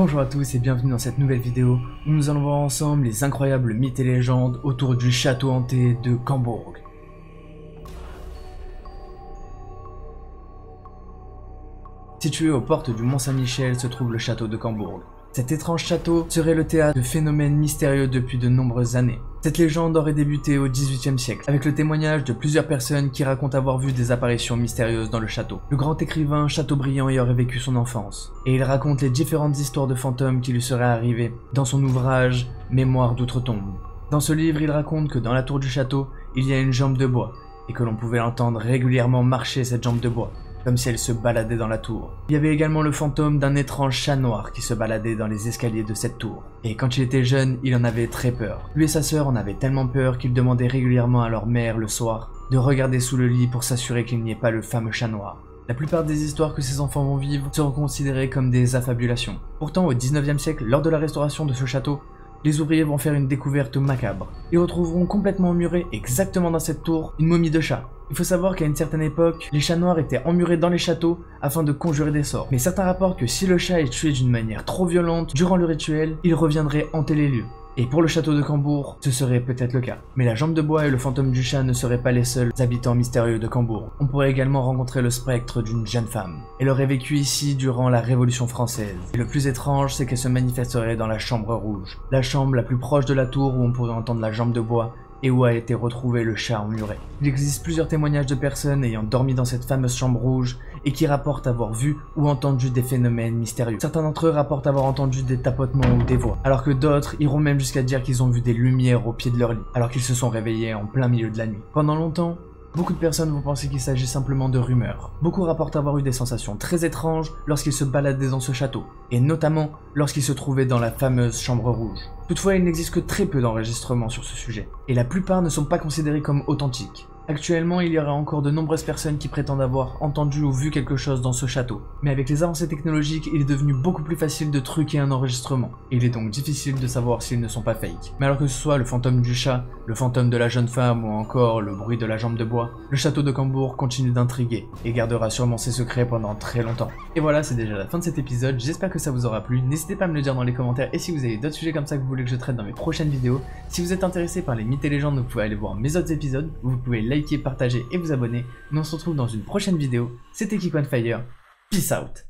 Bonjour à tous et bienvenue dans cette nouvelle vidéo où nous allons voir ensemble les incroyables mythes et légendes autour du château hanté de Cambourg. Situé aux portes du Mont Saint-Michel se trouve le château de Cambourg. Cet étrange château serait le théâtre de phénomènes mystérieux depuis de nombreuses années. Cette légende aurait débuté au XVIIIe siècle, avec le témoignage de plusieurs personnes qui racontent avoir vu des apparitions mystérieuses dans le château. Le grand écrivain Chateaubriand y aurait vécu son enfance, et il raconte les différentes histoires de fantômes qui lui seraient arrivées dans son ouvrage Mémoires d'outre-tombe. Dans ce livre, il raconte que dans la tour du château, il y a une jambe de bois, et que l'on pouvait l'entendre régulièrement marcher cette jambe de bois, comme si elle se baladait dans la tour. Il y avait également le fantôme d'un étrange chat noir qui se baladait dans les escaliers de cette tour. Et quand il était jeune, il en avait très peur. Lui et sa sœur en avaient tellement peur qu'ils demandaient régulièrement à leur mère le soir de regarder sous le lit pour s'assurer qu'il n'y ait pas le fameux chat noir. La plupart des histoires que ces enfants vont vivre seront considérées comme des affabulations. Pourtant, au 19e siècle, lors de la restauration de ce château, les ouvriers vont faire une découverte macabre. Ils retrouveront complètement emmuré, exactement dans cette tour, une momie de chat. Il faut savoir qu'à une certaine époque, les chats noirs étaient emmurés dans les châteaux afin de conjurer des sorts. Mais certains rapportent que si le chat est tué d'une manière trop violente durant le rituel, il reviendrait hanter les lieux. Et pour le château de Cambourg, ce serait peut-être le cas. Mais la jambe de bois et le fantôme du chat ne seraient pas les seuls habitants mystérieux de Cambourg. On pourrait également rencontrer le spectre d'une jeune femme. Elle aurait vécu ici durant la Révolution française. Et le plus étrange, c'est qu'elle se manifesterait dans la chambre rouge. La chambre la plus proche de la tour où on pourrait entendre la jambe de bois et où a été retrouvé le chat emmuré. Il existe plusieurs témoignages de personnes ayant dormi dans cette fameuse chambre rouge et qui rapportent avoir vu ou entendu des phénomènes mystérieux. Certains d'entre eux rapportent avoir entendu des tapotements ou des voix, alors que d'autres iront même jusqu'à dire qu'ils ont vu des lumières au pied de leur lit, alors qu'ils se sont réveillés en plein milieu de la nuit. Pendant longtemps, beaucoup de personnes vont penser qu'il s'agit simplement de rumeurs. Beaucoup rapportent avoir eu des sensations très étranges lorsqu'ils se baladaient dans ce château, et notamment lorsqu'ils se trouvaient dans la fameuse chambre rouge. Toutefois, il n'existe que très peu d'enregistrements sur ce sujet, et la plupart ne sont pas considérés comme authentiques. Actuellement, il y aurait encore de nombreuses personnes qui prétendent avoir entendu ou vu quelque chose dans ce château. Mais avec les avancées technologiques, il est devenu beaucoup plus facile de truquer un enregistrement. Et il est donc difficile de savoir s'ils ne sont pas fake. Mais alors que ce soit le fantôme du chat, le fantôme de la jeune femme ou encore le bruit de la jambe de bois, le château de Cambourg continue d'intriguer et gardera sûrement ses secrets pendant très longtemps. Et voilà, c'est déjà la fin de cet épisode, j'espère que ça vous aura plu. N'hésitez pas à me le dire dans les commentaires et si vous avez d'autres sujets comme ça que vous voulez que je traite dans mes prochaines vidéos. Si vous êtes intéressé par les mythes et légendes, vous pouvez aller voir mes autres épisodes, vous pouvez liker, partager et vous abonner. Nous on se retrouve dans une prochaine vidéo. C'était KickOneFire. Peace out.